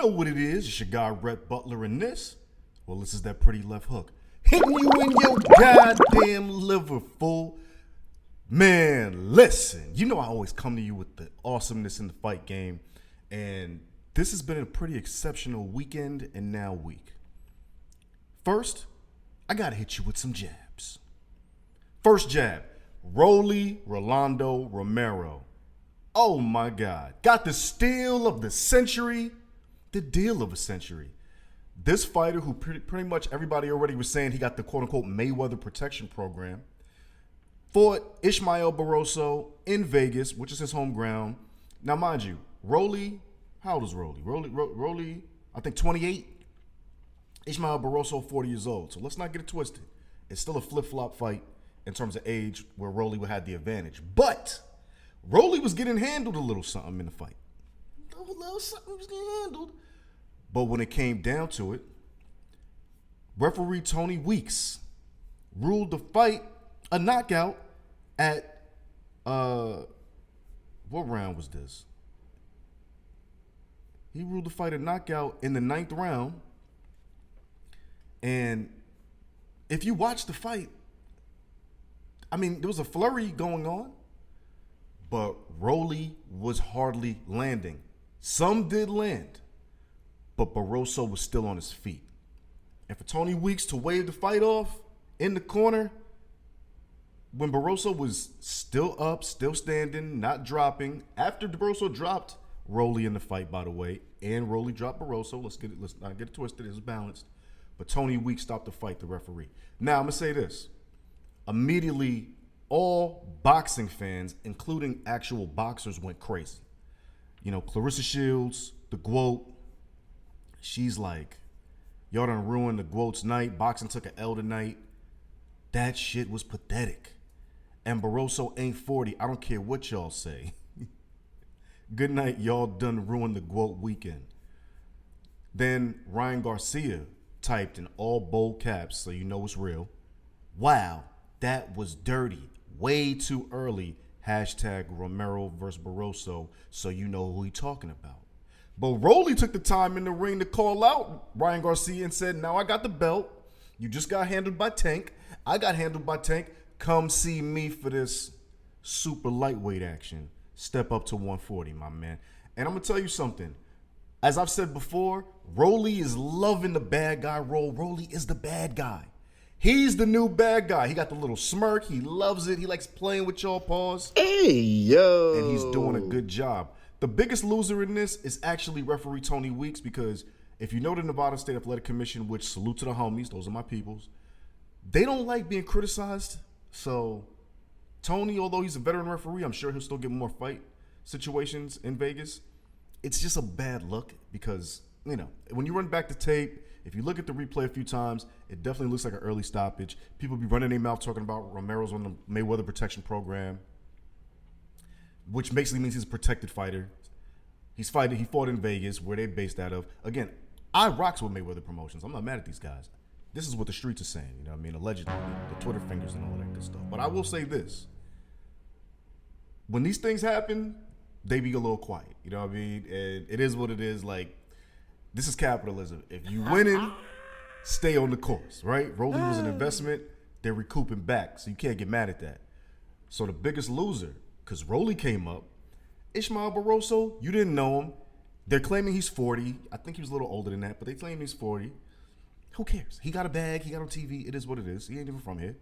what it is. It's your guy, Rhett, Butler, and this. Well, this is that pretty left hook. Hitting you in your goddamn liver, fool. Man, listen. You know I always come to you with the awesomeness in the fight game. And this has been a pretty exceptional weekend and now week. First, I got to hit you with some jabs. First jab, Rolando Romero. Oh my God. Got the steal of the century, the deal of a century. This fighter who pretty much everybody already was saying he got the quote-unquote Mayweather protection program, fought Ismael Barroso in Vegas, which is his home ground. Now, mind you, Rolly, how old is Rolly? Rolly, I think 28. Ismael Barroso, 40 years old. So let's not get it twisted. It's still a flip-flop fight in terms of age where Rolly would have the advantage. But Rolly was getting handled a little something in the fight. A little something was getting handled. But when it came down to it, referee Tony Weeks ruled the fight a knockout at, what round was this? He ruled the fight a knockout in the 9th round. And if you watch the fight, I mean, there was a flurry going on, but Rolly was hardly landing. Some did land, but Barroso was still on his feet. And for Tony Weeks to wave the fight off in the corner, when Barroso was still up, still standing, not dropping, after Barroso dropped Rolly in the fight, by the way, and Rolly dropped Barroso, let's not get it twisted, it was balanced, but Tony Weeks stopped the fight, the referee. Now, I'm going to say this. Immediately, all boxing fans, including actual boxers, went crazy. You know, Clarissa Shields, the GWOAT, she's like, y'all done ruined the GWOAT's night. Boxing took an L tonight. That shit was pathetic. And Barroso ain't 40. I don't care what y'all say. Good night, y'all done ruined the GWOAT weekend. Then Ryan Garcia typed in all bold caps, so you know it's real. Wow, that was dirty. Way too early. Hashtag Romero versus Barroso, so you know who he talking about. But Rolly took the time in the ring to call out Ryan Garcia and said, now I got the belt. You just got handled by Tank. I got handled by Tank. Come see me for this super lightweight action. Step up to 140, my man. And I'm going to tell you something. As I've said before, Rolly is loving the bad guy role. Rolly is the bad guy. He's the new bad guy. He got the little smirk. He loves it. He likes playing with y'all paws. Hey, yo. And he's doing a good job. The biggest loser in this is actually referee Tony Weeks, because if you know the Nevada State Athletic Commission, which salute to the homies, those are my peoples, they don't like being criticized. So Tony, although he's a veteran referee, I'm sure he'll still get more fight situations in Vegas. It's just a bad look because, you know, when you run back the tape, if you look at the replay a few times, it definitely looks like an early stoppage. People be running their mouth talking about Romero's on the Mayweather protection program, which basically means he's a protected fighter. He fought in Vegas, where they're based out of. Again, I rocks with Mayweather Promotions. I'm not mad at these guys. This is what the streets are saying, you know what I mean? Allegedly, the Twitter fingers and all that good stuff. But I will say this. When these things happen, they be a little quiet. You know what I mean? And it is what it is. Like, this is capitalism. If you winning, stay on the course, right? Rolly was an investment. They're recouping back, so you can't get mad at that. So the biggest loser, because Rolly came up, Ismael Barroso, you didn't know him. They're claiming he's 40. I think he was a little older than that, but they claim he's 40. Who cares? He got a bag. He got on TV. It is what it is. He ain't even from here.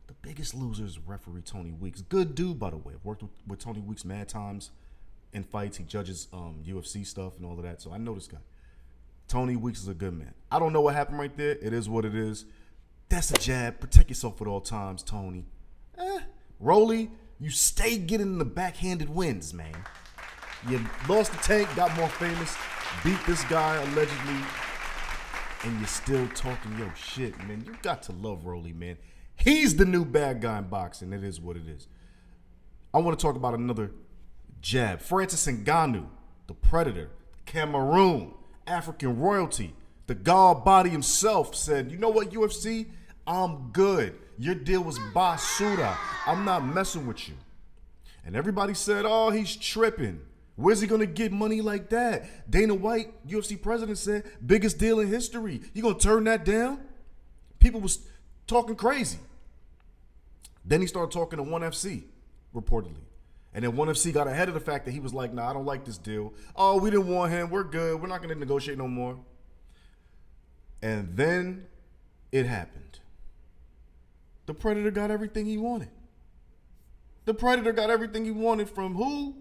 The biggest loser is referee Tony Weeks. Good dude, by the way. I've worked with Tony Weeks mad times in fights. He judges UFC stuff and all of that, so I know this guy. Tony Weeks is a good man. I don't know what happened right there. It is what it is. That's a jab. Protect yourself at all times, Tony. Rolly, you stay getting the backhanded wins, man. You lost the Tank, got more famous, beat this guy allegedly, and you're still talking your shit, man. You got to love Rolly, man. He's the new bad guy in boxing. It is what it is. I want to talk about another jab. Francis Ngannou, the Predator, Cameroon, African royalty. The God body himself said, you know what, UFC? I'm good. Your deal was basura. I'm not messing with you. And everybody said, oh, he's tripping. Where's he going to get money like that? Dana White, UFC president, said, biggest deal in history. You going to turn that down? People was talking crazy. Then he started talking to ONE FC, reportedly. And then ONE FC got ahead of the fact that he was like, nah, I don't like this deal. Oh, we didn't want him. We're good. We're not going to negotiate no more. And then it happened. The Predator got everything he wanted. The Predator got everything he wanted from who?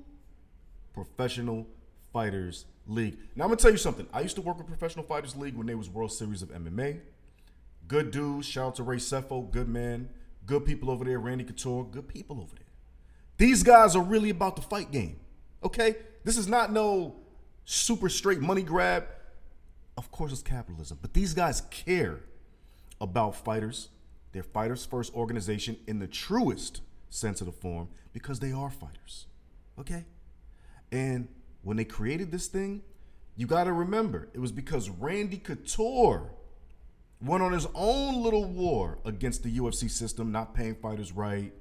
Professional Fighters League. Now, I'm going to tell you something. I used to work with Professional Fighters League when they was World Series of MMA. Good dudes. Shout out to Ray Sefo. Good man. Good people over there. Randy Couture. Good people over there. These guys are really about the fight game. Okay? This is not no super straight money grab. Of course, it's capitalism. But these guys care about fighters. They're fighters first organization in the truest sense of the form because they are fighters. Okay? And when they created this thing, you got to remember, it was because Randy Couture went on his own little war against the UFC system, not paying fighters right,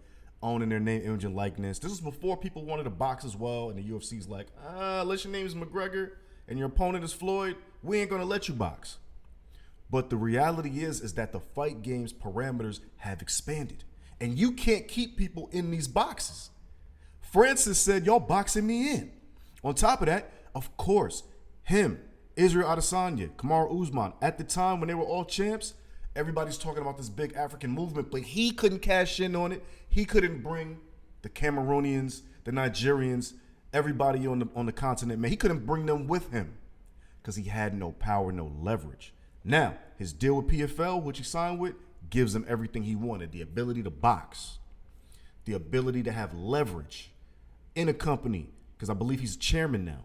owning their name, image, and likeness. This is before people wanted to box as well, and the UFC's like, unless your name is McGregor and your opponent is Floyd, we ain't going to let you box. But the reality is that the fight game's parameters have expanded, and you can't keep people in these boxes. Francis said, y'all boxing me in. On top of that, of course, him, Israel Adesanya, Kamaru Usman, at the time when they were all champs, everybody's talking about this big African movement, but he couldn't cash in on it. He couldn't bring the Cameroonians, the Nigerians, everybody on the continent, man. He couldn't bring them with him because he had no power, no leverage. Now, his deal with PFL, which he signed with, gives him everything he wanted. The ability to box, the ability to have leverage in a company, because I believe he's chairman now,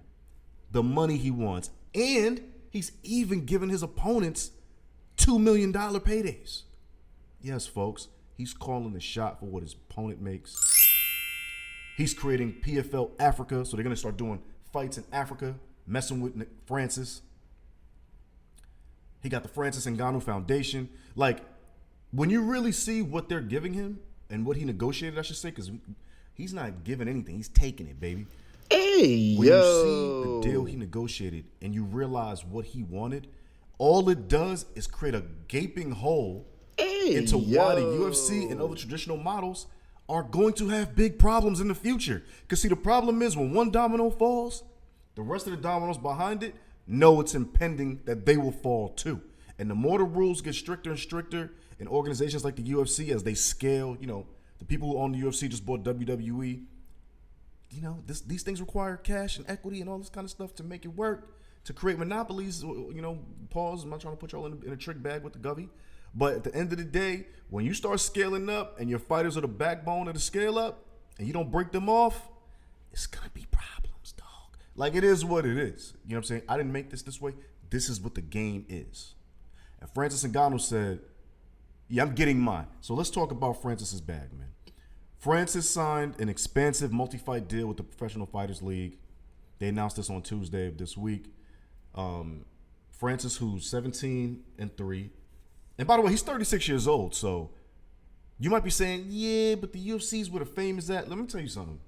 the money he wants, and he's even given his opponents $2 million paydays. Yes, folks, he's calling the shot for what his opponent makes. He's creating PFL Africa, so they're going to start doing fights in Africa, messing with Francis. He got the Francis Ngannou Foundation. Like, when you really see what they're giving him and what he negotiated, I should say, because he's not giving anything. He's taking it, baby. Hey, when you see the deal he negotiated and you realize what he wanted, all it does is create a gaping hole into why the UFC and other traditional models are going to have big problems in the future. Because, see, the problem is when one domino falls, the rest of the dominoes behind it know it's impending that they will fall too. And the more the rules get stricter and stricter in organizations like the UFC as they scale, you know, the people who own the UFC just bought WWE. You know, these things require cash and equity and all this kind of stuff to make it work, to create monopolies. You know, pause. I'm not trying to put y'all in a trick bag with the Govey. But at the end of the day, when you start scaling up and your fighters are the backbone of the scale up and you don't break them off, it's going to be problems, dog. Like, it is what it is. You know what I'm saying? I didn't make this way. This is what the game is. And Francis Ngannou said, yeah, I'm getting mine. So let's talk about Francis's bag, man. Francis signed an expansive multi-fight deal with the Professional Fighters League. They announced this on Tuesday of this week. Francis, who's 17-3. And by the way, he's 36 years old. So you might be saying, yeah, but the UFC's where the fame is at. Let me tell you something.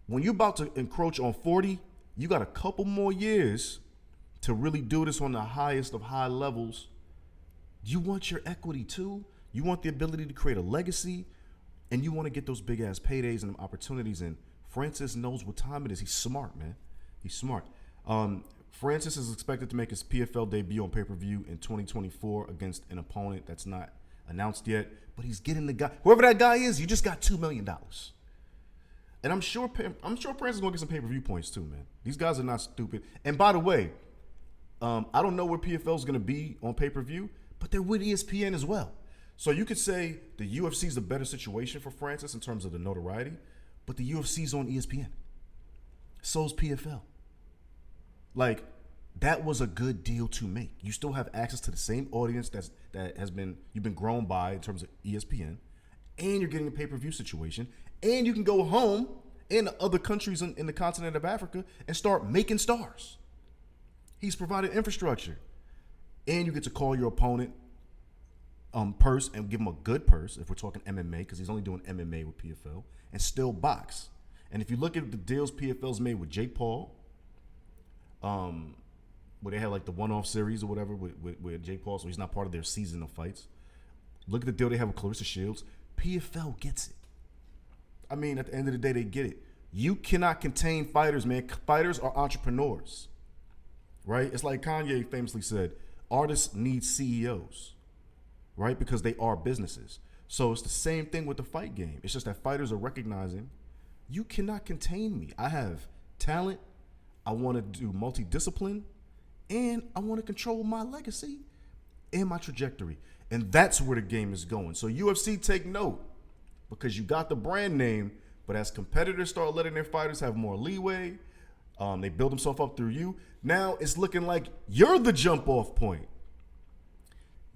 When you're about to encroach on 40, you got a couple more years to really do this on the highest of high levels. You want your equity too. You want the ability to create a legacy. And you want to get those big ass paydays and opportunities. And Francis knows what time it is. He's smart, man. He's smart. Francis is expected to make his PFL debut on pay-per-view in 2024 against an opponent that's not announced yet. But he's getting the guy. Whoever that guy is, you just got $2 million. And I'm sure Francis is gonna get some pay-per-view points too, man. These guys are not stupid. And by the way, I don't know where PFL is gonna be on pay-per-view, but they're with ESPN as well. So you could say the UFC is a better situation for Francis in terms of the notoriety, but the UFC's on ESPN. So's PFL. Like, that was a good deal to make. You still have access to the same audience you've been grown by in terms of ESPN, and you're getting a pay-per-view situation, and you can go home in other countries in the continent of Africa and start making stars. He's provided infrastructure, and you get to call your opponent purse and give him a good purse if we're talking MMA, because he's only doing MMA with PFL, and still box. And if you look at the deals PFL's made with Jake Paul, where they had like the one-off series or whatever with Jake Paul, so he's not part of their season of fights. Look at the deal they have with Clarissa Shields. PFL gets it. I mean, at the end of the day, they get it. You cannot contain fighters, man. Fighters are entrepreneurs, right? It's like Kanye famously said, artists need CEOs, right? Because they are businesses. So it's the same thing with the fight game. It's just that fighters are recognizing, you cannot contain me. I have talent. I want to do multidiscipline, and I want to control my legacy and my trajectory. And that's where the game is going. So UFC, take note, because you got the brand name, but as competitors start letting their fighters have more leeway, they build themselves up through you. Now it's looking like you're the jump-off point.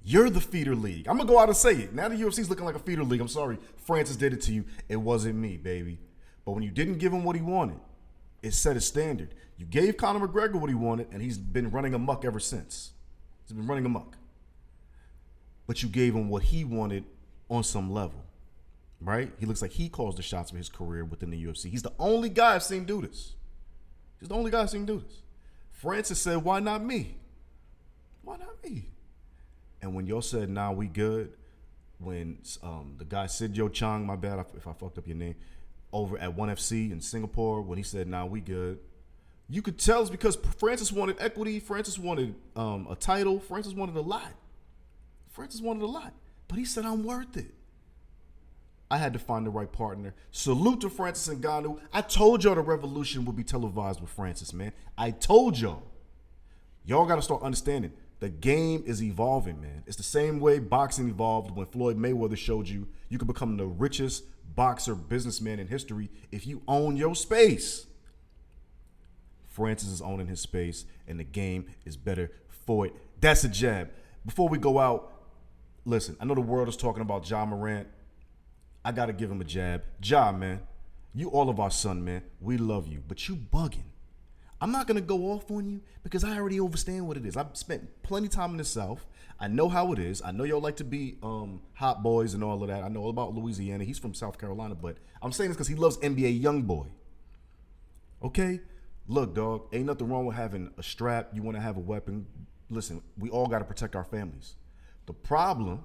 You're the feeder league. I'm going to go out and say it. Now the UFC's looking like a feeder league. I'm sorry. Francis did it to you. It wasn't me, baby. But when you didn't give him what he wanted, it set a standard. You gave Conor McGregor what he wanted, and he's been running amok ever since. He's been running amok. But you gave him what he wanted on some level, right? He looks like he calls the shots for his career within the UFC. He's the only guy I've seen do this. He's the only guy I've seen do this. Francis said, why not me? Why not me? And when y'all said, nah, we good, when the guy Sid Yo Chang, my bad if I fucked up your name, over at 1FC in Singapore, when he said, nah, we good, you could tell it's because Francis wanted equity, Francis wanted a title, Francis wanted a lot. Francis wanted a lot. But he said, I'm worth it. I had to find the right partner. Salute to Francis Ngannou. I told y'all the revolution would be televised with Francis, man. I told y'all. Y'all got to start understanding. The game is evolving, man. It's the same way boxing evolved when Floyd Mayweather showed you you could become the richest boxer businessman in history if you own your space. Francis is owning his space, and the game is better for it. That's a jab. Before we go out, listen, I know the world is talking about Ja Morant. I got to give him a jab. Ja, man, you all of our son, man. We love you, but you bugging. I'm not going to go off on you because I already understand what it is. I've spent plenty of time in the South. I know how it is. I know y'all like to be hot boys and all of that. I know all about Louisiana. He's from South Carolina, but I'm saying this because he loves NBA YoungBoy. Okay? Look, dog, ain't nothing wrong with having a strap. You want to have a weapon. Listen, we all got to protect our families. The problem,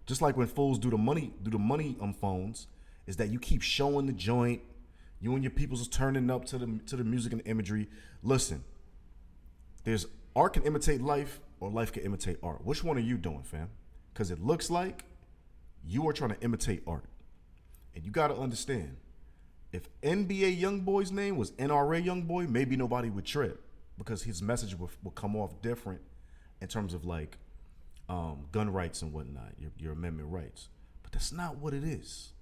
just like when fools do the money phones, is that you keep showing the joint. You and your peoples is turning up to the music and the imagery. Listen, there's art can imitate life or life can imitate art. Which one are you doing, fam? Because it looks like you are trying to imitate art. And you got to understand, if NBA YoungBoy's name was NRA YoungBoy, maybe nobody would trip because his message would come off different in terms of like gun rights and whatnot, your amendment rights. But that's not what it is.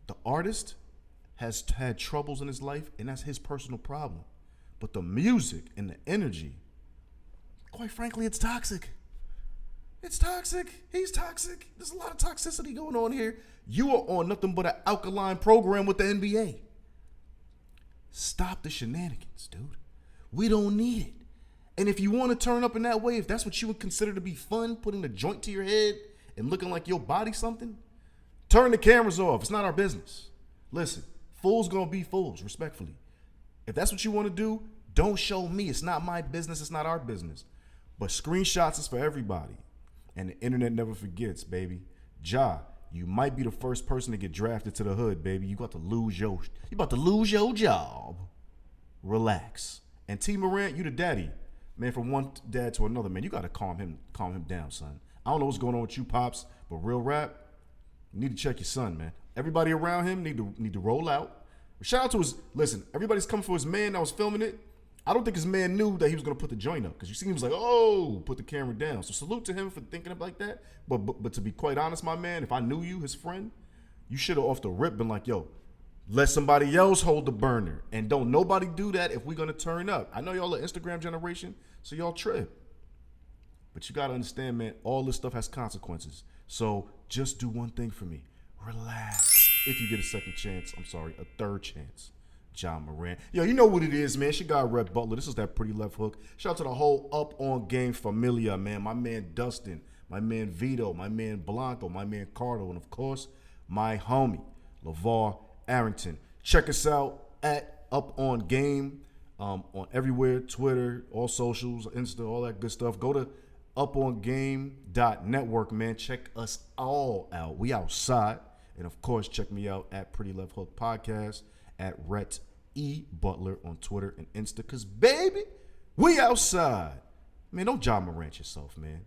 The artist has had troubles in his life, and that's his personal problem. But the music and the energy, quite frankly, it's toxic. It's toxic. He's toxic. There's a lot of toxicity going on here. You are on nothing but an alkaline program with the NBA. Stop the shenanigans, dude. We don't need it. And if you want to turn up in that way, if that's what you would consider to be fun, putting a joint to your head and looking like your body something, turn the cameras off. It's not our business. Listen, fools gonna be fools, respectfully. If that's what you want to do, don't show me. It's not my business. It's not our business. But screenshots is for everybody. And the internet never forgets, baby. Ja, you might be the first person to get drafted to the hood, baby. You about to lose your job. Relax. And T. Morant, you the daddy. Man, from one dad to another, man, you got to calm him down, son. I don't know what's going on with you, Pops, but real rap, you need to check your son, man. Everybody around him need to roll out. Shout out to everybody's coming for his man that was filming it. I don't think his man knew that he was going to put the joint up because you see him was like, oh, put the camera down. So salute to him for thinking of like that. But to be quite honest, my man, if I knew you, his friend, you should have off the rip been like, yo, let somebody else hold the burner. And don't nobody do that if we're going to turn up. I know y'all an Instagram generation, so y'all trip. But you got to understand, man, all this stuff has consequences. So just do one thing for me. Relax. If you get a a third chance. Ja Morant. Yo, you know what it is, man. It's your guy, Rhett Butler. This is that pretty left hook. Shout out to the whole Up On Game familia, man. My man Dustin, my man Vito, my man Blanco, my man Cardo, and of course, my homie, LeVar Arrington. Check us out at Up On Game on everywhere, Twitter, all socials, Insta, all that good stuff. Go to upongame.network, man. Check us all out. We outside. And, of course, check me out at Pretty Left Hook Podcast, at Rhett E. Butler on Twitter and Insta. Because, baby, we outside. Man, don't John Morant yourself, man.